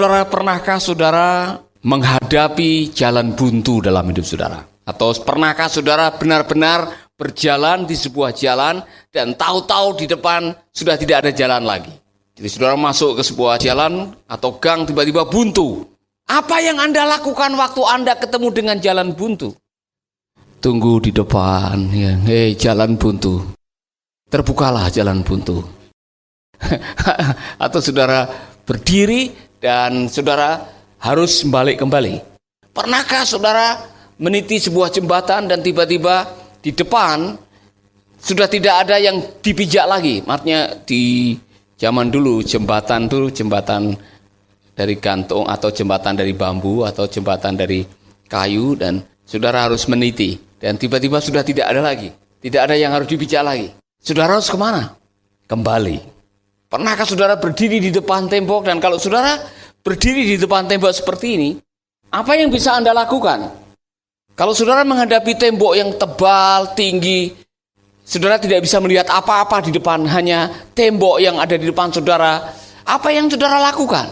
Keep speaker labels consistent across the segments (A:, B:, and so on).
A: Saudara-saudara, pernahkah saudara menghadapi jalan buntu dalam hidup saudara? Atau pernahkah saudara benar-benar berjalan di sebuah jalan dan tahu-tahu di depan sudah tidak ada jalan lagi? Jadi saudara masuk ke sebuah jalan atau gang, tiba-tiba buntu. Apa yang Anda lakukan waktu Anda ketemu dengan jalan buntu? Tunggu di depan, ya. Jalan buntu. Terbukalah jalan buntu. Atau saudara berdiri dan saudara harus balik kembali. Pernahkah saudara meniti sebuah jembatan dan tiba-tiba di depan sudah tidak ada yang dipijak lagi? Maksudnya di zaman dulu jembatan dari gantung atau jembatan dari bambu atau jembatan dari kayu, dan saudara harus meniti dan tiba-tiba sudah tidak ada lagi. Tidak ada yang harus dipijak lagi. Saudara harus kemana? Kembali. Pernahkah saudara berdiri di depan tembok, dan kalau saudara berdiri di depan tembok seperti ini, apa yang bisa Anda lakukan? Kalau saudara menghadapi tembok yang tebal, tinggi, saudara tidak bisa melihat apa-apa di depan, hanya tembok yang ada di depan saudara. Apa yang saudara lakukan?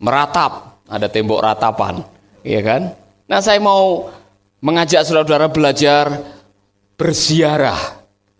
A: Meratap, ada tembok ratapan, ya kan? Nah, saya mau mengajak saudara-saudara belajar berziarah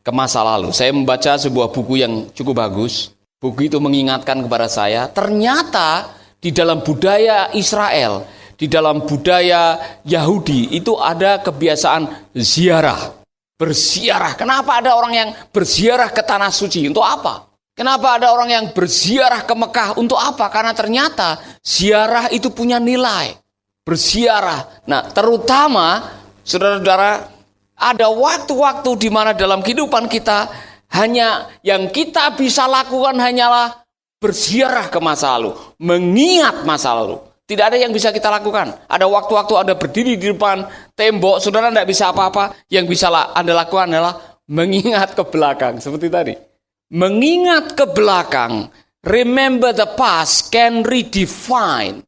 A: ke masa lalu. Saya membaca sebuah buku yang cukup bagus. Buku itu mengingatkan kepada saya, ternyata di dalam budaya Israel, di dalam budaya Yahudi, itu ada kebiasaan ziarah, berziarah. Kenapa ada orang yang berziarah ke Tanah Suci? Untuk apa? Kenapa ada orang yang berziarah ke Mekah? Untuk apa? Karena ternyata ziarah itu punya nilai. Berziarah. Nah, terutama, saudara-saudara, ada waktu-waktu di mana dalam kehidupan kita, hanya yang kita bisa lakukan hanyalah berziarah ke masa lalu, mengingat masa lalu. Tidak ada yang bisa kita lakukan. Ada waktu-waktu Anda berdiri di depan tembok, saudara tidak bisa apa-apa. Yang bisa Anda lakukan adalah mengingat ke belakang, seperti tadi. Mengingat ke belakang, remember the past can redefine.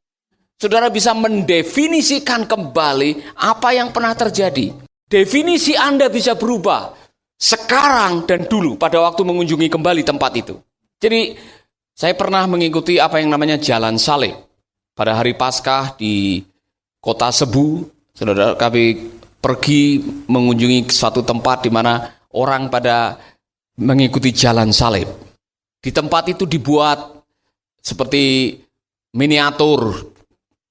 A: Saudara bisa mendefinisikan kembali apa yang pernah terjadi. Definisi Anda bisa berubah sekarang dan dulu pada waktu mengunjungi kembali tempat itu. Jadi saya pernah mengikuti apa yang namanya Jalan Salib. Pada hari Paskah di kota Cebu, saudara, kami pergi mengunjungi suatu tempat di mana orang pada mengikuti Jalan Salib. Di tempat itu dibuat seperti miniatur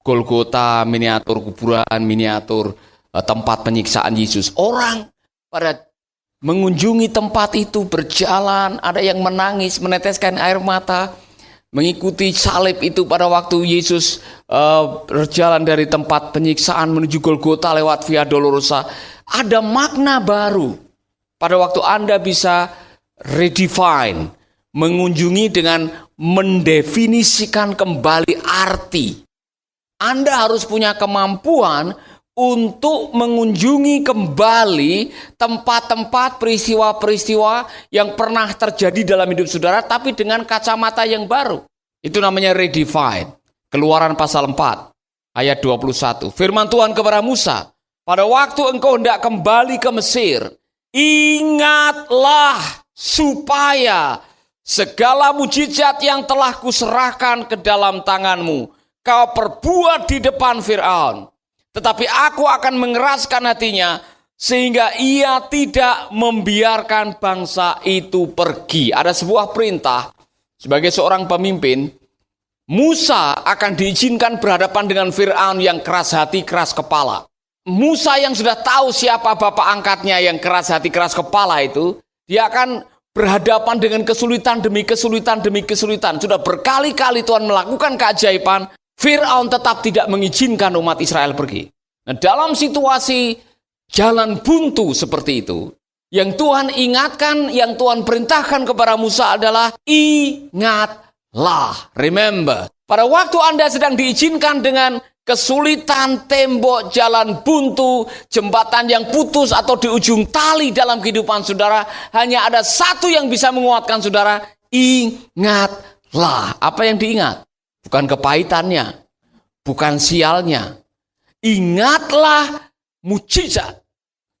A: Golgota, miniatur kuburan, miniatur tempat penyiksaan Yesus. Orang pada mengunjungi tempat itu, berjalan, ada yang menangis, meneteskan air mata, mengikuti salib itu pada waktu Yesus berjalan dari tempat penyiksaan menuju Golgota lewat Via Dolorosa. Ada makna baru pada waktu Anda bisa redefine, mengunjungi dengan mendefinisikan kembali arti. Anda harus punya kemampuan untuk mengunjungi kembali tempat-tempat, peristiwa-peristiwa yang pernah terjadi dalam hidup saudara, tapi dengan kacamata yang baru. Itu namanya redefine. Keluaran pasal 4, ayat 21. Firman Tuhan kepada Musa, pada waktu engkau hendak kembali ke Mesir, ingatlah supaya segala mujizat yang telah kuserahkan ke dalam tanganmu, kau perbuat di depan Firaun. Tetapi aku akan mengeraskan hatinya sehingga ia tidak membiarkan bangsa itu pergi. Ada sebuah perintah sebagai seorang pemimpin, Musa akan diizinkan berhadapan dengan Firaun yang keras hati, keras kepala. Musa yang sudah tahu siapa bapak angkatnya yang keras hati, keras kepala itu, dia akan berhadapan dengan kesulitan demi kesulitan demi kesulitan. Sudah berkali-kali Tuhan melakukan keajaiban, Firaun tetap tidak mengizinkan umat Israel pergi. Nah, dalam situasi jalan buntu seperti itu, yang Tuhan ingatkan, yang Tuhan perintahkan kepada Musa adalah ingatlah, remember. Pada waktu Anda sedang diizinkan dengan kesulitan, tembok, jalan buntu, jembatan yang putus atau di ujung tali dalam kehidupan saudara, hanya ada satu yang bisa menguatkan saudara, ingatlah. Apa yang diingat? Bukan kepahitannya, bukan sialnya. Ingatlah mujizat.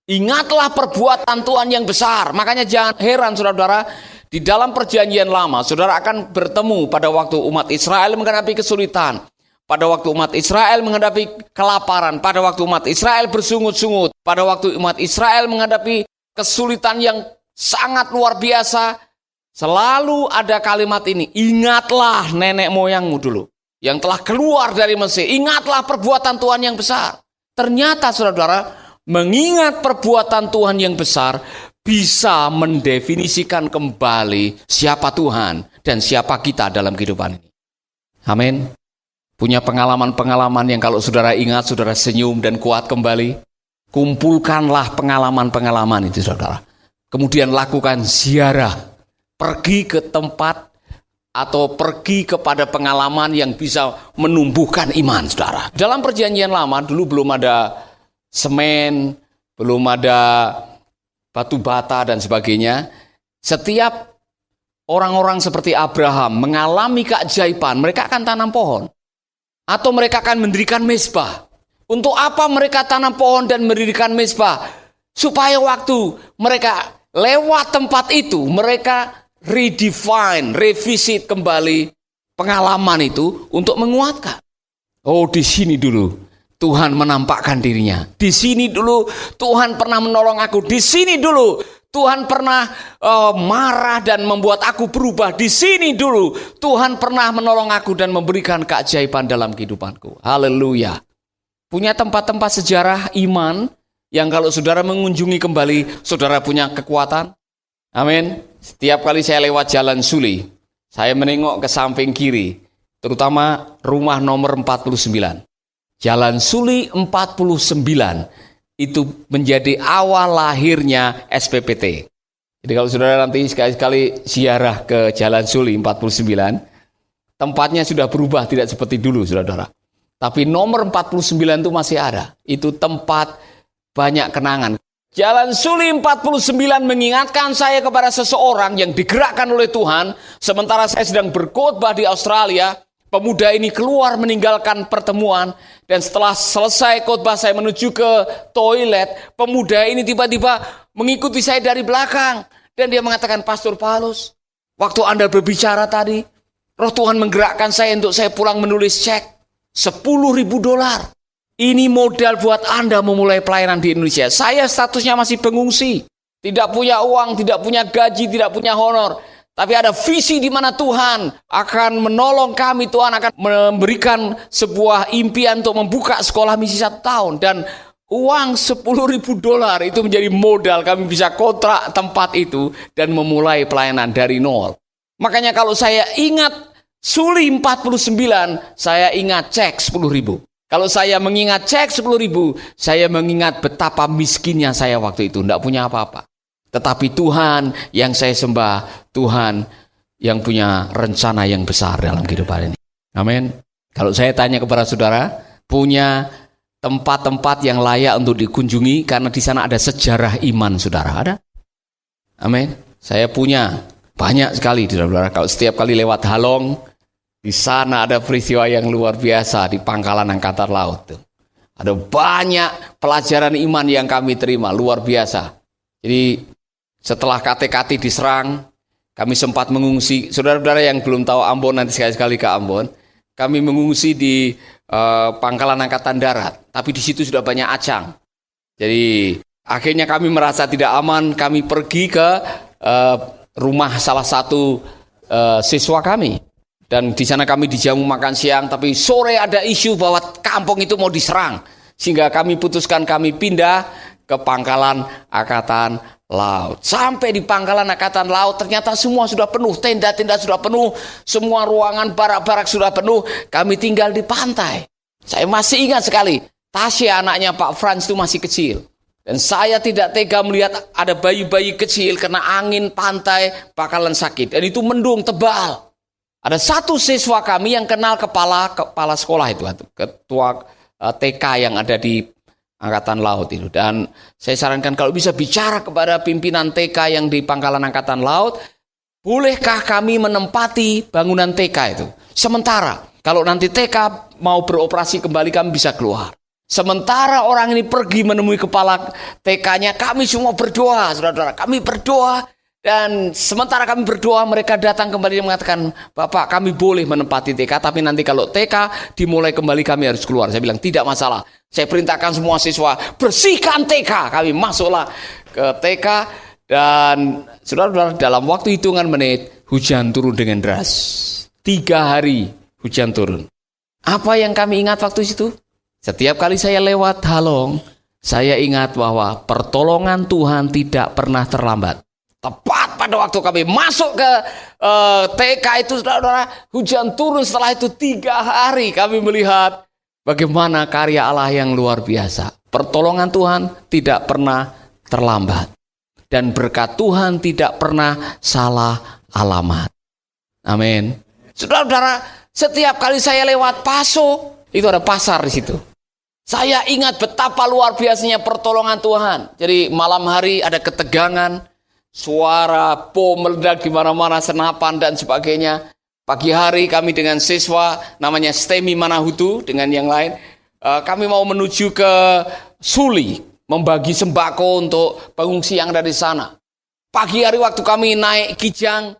A: Ingatlah perbuatan Tuhan yang besar. Makanya jangan heran saudara-saudara, di dalam perjanjian lama, saudara akan bertemu pada waktu umat Israel menghadapi kesulitan. pada waktu umat Israel menghadapi kelaparan, pada waktu umat Israel bersungut-sungut, pada waktu umat Israel menghadapi kesulitan yang sangat luar biasa, selalu ada kalimat ini, ingatlah nenek moyangmu dulu, yang telah keluar dari Mesir, ingatlah perbuatan Tuhan yang besar. Ternyata saudara-saudara, mengingat perbuatan Tuhan yang besar, bisa mendefinisikan kembali siapa Tuhan dan siapa kita dalam kehidupan ini. Amin. Punya pengalaman-pengalaman yang kalau saudara ingat, saudara senyum dan kuat kembali. Kumpulkanlah pengalaman-pengalaman itu saudara. Kemudian lakukan ziarah. Pergi ke tempat atau pergi kepada pengalaman yang bisa menumbuhkan iman saudara. Dalam perjanjian lama dulu belum ada semen, belum ada batu bata dan sebagainya. Setiap orang-orang seperti Abraham mengalami keajaiban, mereka akan tanam pohon. Atau mereka akan mendirikan mezbah. Untuk apa mereka tanam pohon dan mendirikan mezbah? Supaya waktu mereka lewat tempat itu, mereka redefine, revisit kembali pengalaman itu untuk menguatkan. Oh, di sini dulu Tuhan menampakkan dirinya. Di sini dulu Tuhan pernah menolong aku. Di sini dulu Tuhan pernah marah dan membuat aku berubah. Di sini dulu Tuhan pernah menolong aku dan memberikan keajaiban dalam kehidupanku. Haleluya. Punya tempat-tempat sejarah iman yang kalau saudara mengunjungi kembali, saudara punya kekuatan. Amin. Setiap kali saya lewat Jalan Suli, saya menengok ke samping kiri, terutama rumah nomor 49. Jalan Suli 49. Itu menjadi awal lahirnya SPPT. Jadi kalau saudara nanti sekali-sekali ziarah ke Jalan Suli 49, tempatnya sudah berubah, tidak seperti dulu saudara. Tapi nomor 49 itu masih ada. Itu tempat banyak kenangan. Jalan Suli 49 mengingatkan saya kepada seseorang yang digerakkan oleh Tuhan. Sementara saya sedang berkhotbah di Australia, pemuda ini keluar meninggalkan pertemuan. Dan setelah selesai khotbah saya menuju ke toilet, pemuda ini tiba-tiba mengikuti saya dari belakang. Dan dia mengatakan, Pastor Paulus, waktu Anda berbicara tadi, Roh Tuhan menggerakkan saya untuk saya pulang menulis cek $10.000. Ini modal buat Anda memulai pelayanan di Indonesia. Saya statusnya masih pengungsi, tidak punya uang, tidak punya gaji, tidak punya honor. Tapi ada visi di mana Tuhan akan menolong kami, Tuhan akan memberikan sebuah impian untuk membuka sekolah misi 1 tahun. Dan uang $10.000 itu menjadi modal kami bisa kontrak tempat itu dan memulai pelayanan dari nol. Makanya kalau saya ingat Suli 49, saya ingat cek 10.000. Kalau saya mengingat cek 10.000, saya mengingat betapa miskinnya saya waktu itu, tidak punya apa-apa. Tetapi Tuhan yang saya sembah, Tuhan yang punya rencana yang besar dalam kehidupan ini. Amin. Kalau saya tanya kepada saudara, punya tempat-tempat yang layak untuk dikunjungi karena di sana ada sejarah iman saudara, ada? Amin. Saya punya banyak sekali saudara. Kalau setiap kali lewat Halong, di sana ada peristiwa yang luar biasa di Pangkalan Angkatan Laut. Ada banyak pelajaran iman yang kami terima, luar biasa. Jadi setelah KT-KT diserang, kami sempat mengungsi. Saudara-saudara yang belum tahu Ambon, nanti sekali-sekali ke Ambon. Kami mengungsi di Pangkalan Angkatan Darat. Tapi di situ sudah banyak acang. Jadi akhirnya kami merasa tidak aman. Kami pergi ke rumah salah satu siswa kami. Dan di sana kami dijamu makan siang. Tapi sore ada isu bahwa kampung itu mau diserang. Sehingga kami putuskan kami pindah ke Pangkalan Angkatan Laut. Sampai di Pangkalan Angkatan Laut ternyata semua sudah penuh, tenda-tenda sudah penuh, semua ruangan barak-barak sudah penuh. Kami tinggal di pantai. Saya masih ingat sekali, Tasya anaknya Pak Frans itu masih kecil. Dan saya tidak tega melihat ada bayi-bayi kecil kena angin pantai bakalan sakit. Dan itu mendung tebal. Ada satu siswa kami yang kenal kepala sekolah itu, ketua TK yang ada di Angkatan Laut itu. Dan saya sarankan kalau bisa bicara kepada pimpinan TK yang di Pangkalan Angkatan Laut, bolehkah kami menempati bangunan TK itu? Sementara, kalau nanti TK mau beroperasi kembali kami bisa keluar. Sementara orang ini pergi menemui kepala TK-nya, kami semua berdoa, saudara-saudara. Kami berdoa Dan sementara kami berdoa, mereka datang kembali dan mengatakan, Bapak, kami boleh menempati TK, tapi nanti kalau TK dimulai kembali kami harus keluar. Saya bilang, tidak masalah. Saya perintahkan semua siswa, bersihkan TK. Kami masuklah ke TK, dan saudara-saudara, dalam waktu hitungan menit, hujan turun dengan deras. 3 hari hujan turun. Apa yang kami ingat waktu itu? Setiap kali saya lewat Halong, saya ingat bahwa pertolongan Tuhan tidak pernah terlambat. Tepat pada waktu kami masuk ke TK itu, saudara-saudara, hujan turun. Setelah itu 3 hari kami melihat bagaimana karya Allah yang luar biasa. Pertolongan Tuhan tidak pernah terlambat. Dan berkat Tuhan tidak pernah salah alamat. Amin. Saudara-saudara, setiap kali saya lewat Paso, itu ada pasar di situ. Saya ingat betapa luar biasanya pertolongan Tuhan. Jadi malam hari ada ketegangan, suara bom meledak di mana-mana, senapan dan sebagainya. Pagi hari kami dengan siswa namanya STEMI Manahutu dengan yang lain, kami mau menuju ke Suli, membagi sembako untuk pengungsi yang ada di sana. Pagi hari waktu kami naik Kijang,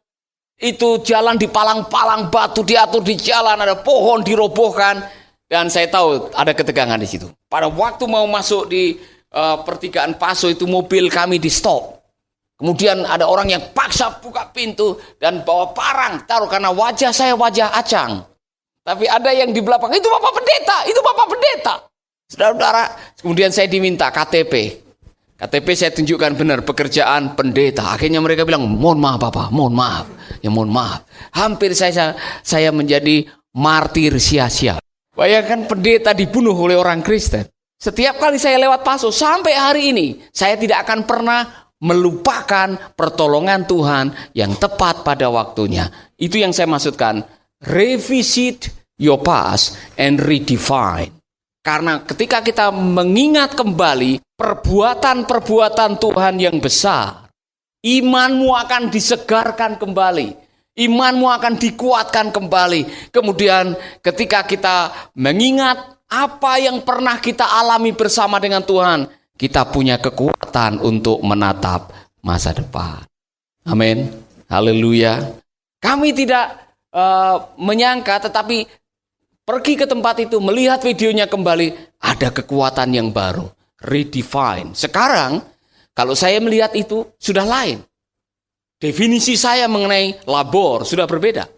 A: itu jalan dipalang-palang, batu diatur di jalan, ada pohon dirobohkan, dan saya tahu ada ketegangan di situ. Pada waktu mau masuk di pertigaan Paso itu, mobil kami di stop. Kemudian ada orang yang paksa buka pintu dan bawa parang, taruh karena wajah saya wajah acang. Tapi ada yang di belakang, itu Bapak Pendeta, itu Bapak Pendeta. Saudara-saudara, kemudian saya diminta KTP. KTP saya tunjukkan benar pekerjaan pendeta. Akhirnya mereka bilang, mohon maaf Bapak, mohon maaf. Ya mohon maaf. Hampir saya menjadi martir sia-sia. Bayangkan pendeta dibunuh oleh orang Kristen. Setiap kali saya lewat Paso sampai hari ini, saya tidak akan pernah melupakan pertolongan Tuhan yang tepat pada waktunya. Itu yang saya maksudkan, revisit your past and redefine. Karena ketika kita mengingat kembali perbuatan-perbuatan Tuhan yang besar, imanmu akan disegarkan kembali, imanmu akan dikuatkan kembali. Kemudian ketika kita mengingat apa yang pernah kita alami bersama dengan Tuhan, kita punya kekuatan untuk menatap masa depan. Amin. Haleluya. Kami tidak menyangka, tetapi pergi ke tempat itu, melihat videonya kembali, ada kekuatan yang baru. Redefine. Sekarang, kalau saya melihat itu, sudah lain. Definisi saya mengenai labor sudah berbeda.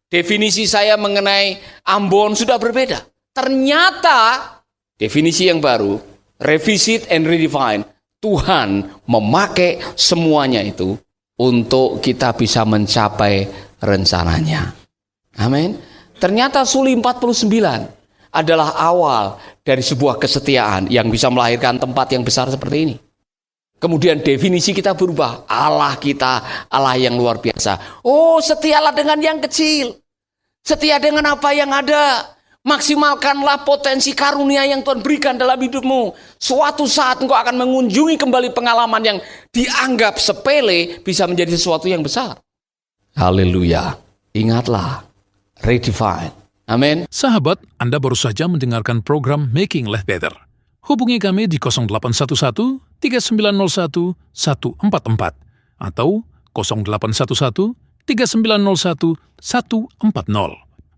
A: Definisi saya mengenai Ambon sudah berbeda. Ternyata, definisi yang baru, revisit and redefine. Tuhan memakai semuanya itu untuk kita bisa mencapai rencananya. Amin. Ternyata Suli 49 adalah awal dari sebuah kesetiaan yang bisa melahirkan tempat yang besar seperti ini. Kemudian definisi kita berubah. Allah kita, Allah yang luar biasa. Oh, setialah dengan yang kecil. Setia dengan apa yang ada. Maksimalkanlah potensi karunia yang Tuhan berikan dalam hidupmu. Suatu saat engkau akan mengunjungi kembali pengalaman yang dianggap sepele bisa menjadi sesuatu yang besar. Haleluya. Ingatlah. Redefine. Amin.
B: Sahabat, Anda baru saja mendengarkan program Making Life Better. Hubungi kami di 0811 3901 144 atau 0811 3901 140.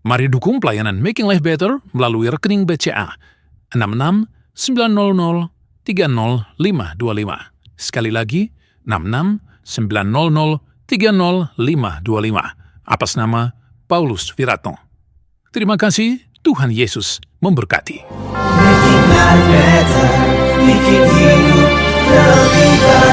B: Mari dukung pelayanan Making Life Better melalui rekening BCA 6690300525. Sekali lagi, 6690300525. Atas nama Paulus Wiratno. Terima kasih, Tuhan Yesus memberkati.
C: Making life better, bikin hidup lebih baik.